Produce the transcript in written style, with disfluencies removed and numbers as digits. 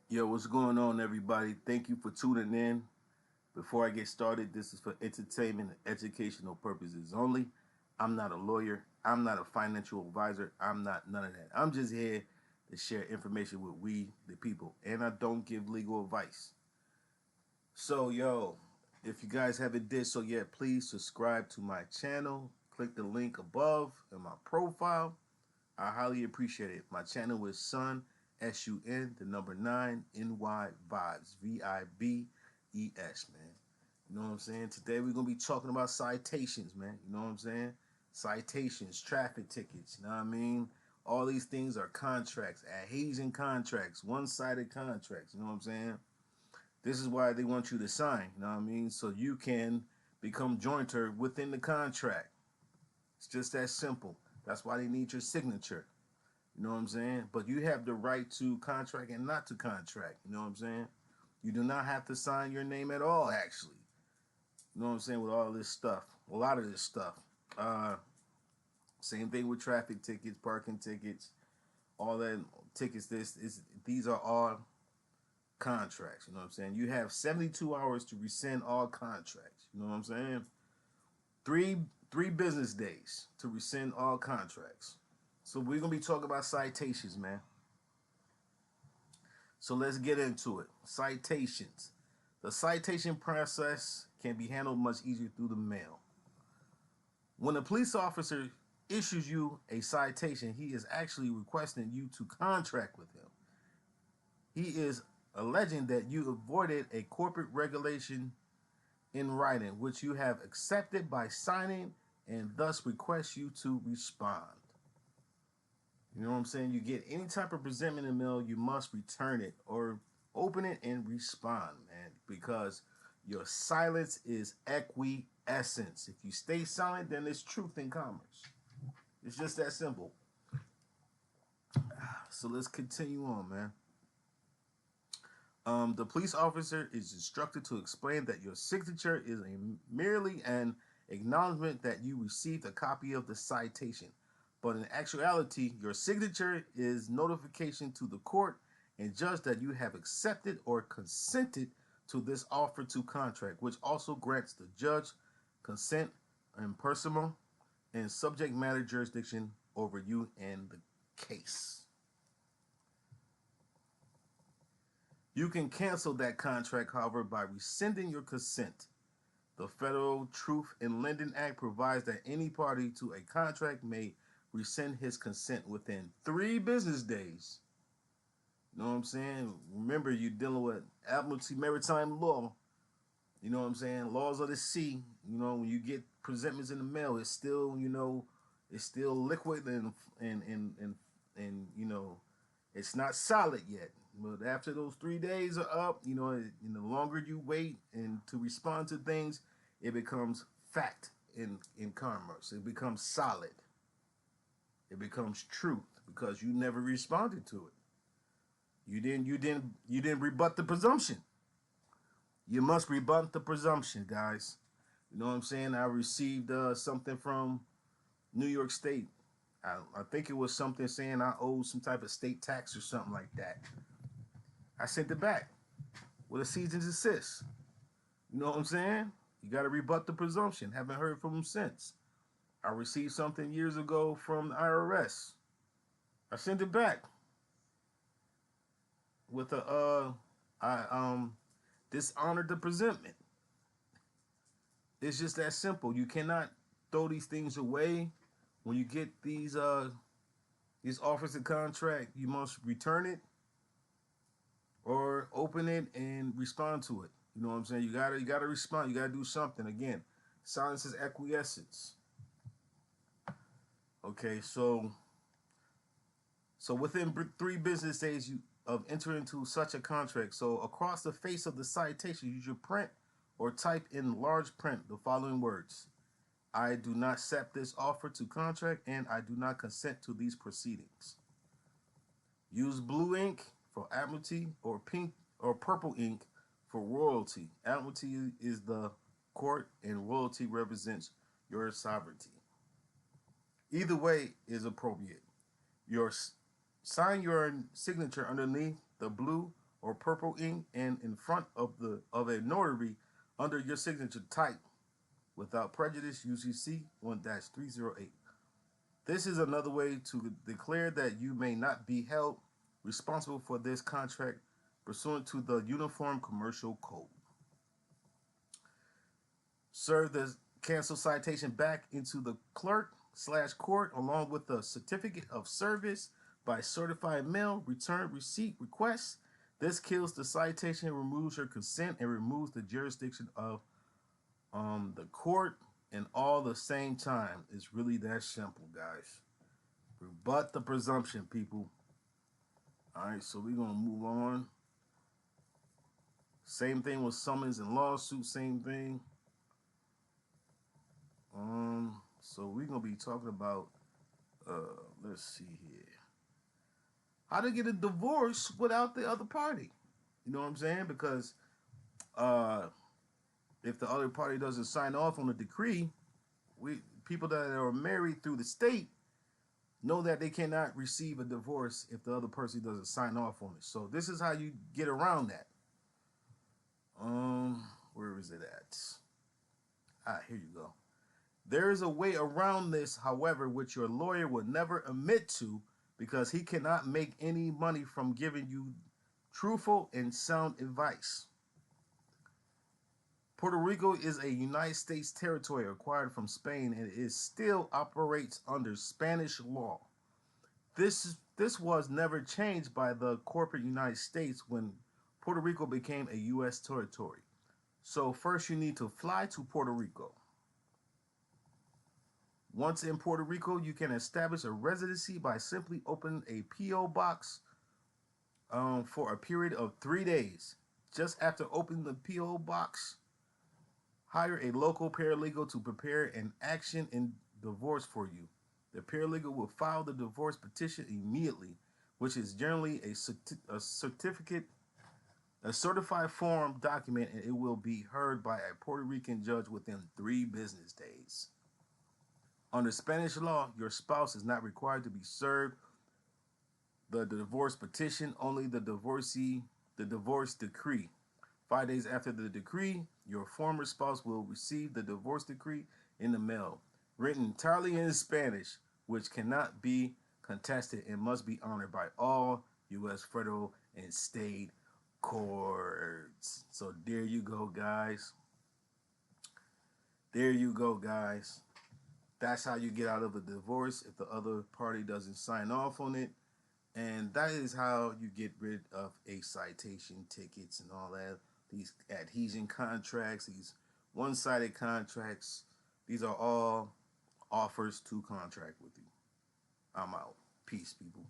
Yo, what's going on, everybody? Thank you for tuning in. Before I get started, this is for entertainment and educational purposes only. I'm not a lawyer. I'm not a financial advisor. I'm not none of that. I'm just here to share information with we, the people, and I don't give legal advice. So, yo, if you guys haven't did so yet, please subscribe to my channel. Click the link above in my profile. I highly appreciate it. My channel is Sun, the number 9, NY Vibes, Vibes, man. You know what I'm saying? Today we're going to be talking about citations, man. You know what I'm saying? Citations, traffic tickets, you know what I mean? All these things are contracts, adhesion contracts, one-sided contracts, you know what I'm saying? This is why they want you to sign, you know what I mean? So you can become jointer within the contract. It's just that simple. That's why they need your signature. You know what I'm saying? But you have the right to contract and not to contract. You know what I'm saying? You do not have to sign your name at all, actually. You know what I'm saying? With all this stuff. A lot of this stuff. Same thing with traffic tickets, parking tickets, all that tickets. These are all contracts. You know what I'm saying? You have 72 hours to rescind all contracts. You know what I'm saying? Three business days to rescind all contracts. So we're gonna be talking about citations, man. So let's get into it. Citations. The citation process can be handled much easier through the mail. When a police officer issues you a citation, he is actually requesting you to contract with him. He is alleging that you avoided a corporate regulation in writing, which you have accepted by signing, and thus requests you to respond. You know what I'm saying? You get any type of presentment in the mail, you must return it or open it and respond, man, because your silence is acquiescence. If you stay silent, then it's truth in commerce. It's just that simple. So let's continue on, man. The police officer is instructed to explain that your signature is merely an acknowledgement that you received a copy of the citation. But in actuality, your signature is notification to the court and judge that you have accepted or consented to this offer to contract, which also grants the judge consent and personal and subject matter jurisdiction over you and the case. You can cancel that contract, however, by rescinding your consent. The Federal Truth in Lending Act provides that any party to a contract may rescind his consent within 3 business days. You know what I'm saying? Remember, you're dealing with Admiralty Maritime Law. You know what I'm saying? Laws of the sea. You know, when you get presentments in the mail, it's still, it's still liquid and it's not solid yet. But after those 3 days are up, and the longer you wait and to respond to things, it becomes fact in commerce. It becomes solid. It becomes truth because you never responded to it. You didn't rebut the presumption. You must rebut the presumption, guys. You know what I'm saying? I received something from New York State. I think it was something saying I owed some type of state tax or something like that. I sent it back with a cease and desist. You know what I'm saying? You got to rebut the presumption. Haven't heard from them since. I received something years ago from the IRS. I sent it back with I dishonored the presentment. It's just that simple. You cannot throw these things away. When you get these offers of contract, you must return it or open it and respond to it. You know what I'm saying? You gotta respond. You gotta do something. Again, silence is acquiescence. Okay, so within 3 business days of entering into such a contract, so across the face of the citation, you should print or type in large print the following words: I do not accept this offer to contract, and I do not consent to these proceedings. Use blue ink for Admiralty or pink or purple ink for royalty. Admiralty is the court, and royalty represents your sovereignty. Either way is appropriate. Your sign your signature underneath the blue or purple ink and in front of a notary under your signature type without prejudice UCC 1-308. This is another way to declare that you may not be held responsible for this contract pursuant to the Uniform Commercial Code. Serve the canceled citation back into the clerk/court along with a certificate of service by certified mail, return receipt request. This kills the citation, removes your consent, and removes the jurisdiction of the court, and all the same time. It's really that simple, guys. Rebut the presumption, people. All right, so we're gonna move on. Same thing with summons and lawsuits. Same thing. So we're gonna be talking about. Let's see here. How to get a divorce without the other party. You know what I'm saying? Because if the other party doesn't sign off on the decree, people that are married through the state know that they cannot receive a divorce if the other person doesn't sign off on it. So this is how you get around that. Where is it at? Here you go. There is a way around this, however, which your lawyer would never admit to because he cannot make any money from giving you truthful and sound advice. Puerto Rico is a United States territory acquired from Spain and it still operates under Spanish law. This was never changed by the corporate United States when Puerto Rico became a U.S. territory. So first you need to fly to Puerto Rico. Once in Puerto Rico, you can establish a residency by simply opening a P.O. box for a period of 3 days. Just after opening the P.O. box, hire a local paralegal to prepare an action in divorce for you. The paralegal will file the divorce petition immediately, which is generally a certificate, a certified form document, and it will be heard by a Puerto Rican judge within 3 business days. Under Spanish law, your spouse is not required to be served the divorce petition, only the divorce decree. 5 days after the decree, your former spouse will receive the divorce decree in the mail, written entirely in Spanish, which cannot be contested and must be honored by all U.S. federal and state courts. So there you go, guys. There you go, guys. That's how you get out of a divorce if the other party doesn't sign off on it. And that is how you get rid of a citation tickets and all that. These adhesion contracts, these one-sided contracts, these are all offers to contract with you. I'm out. Peace, people.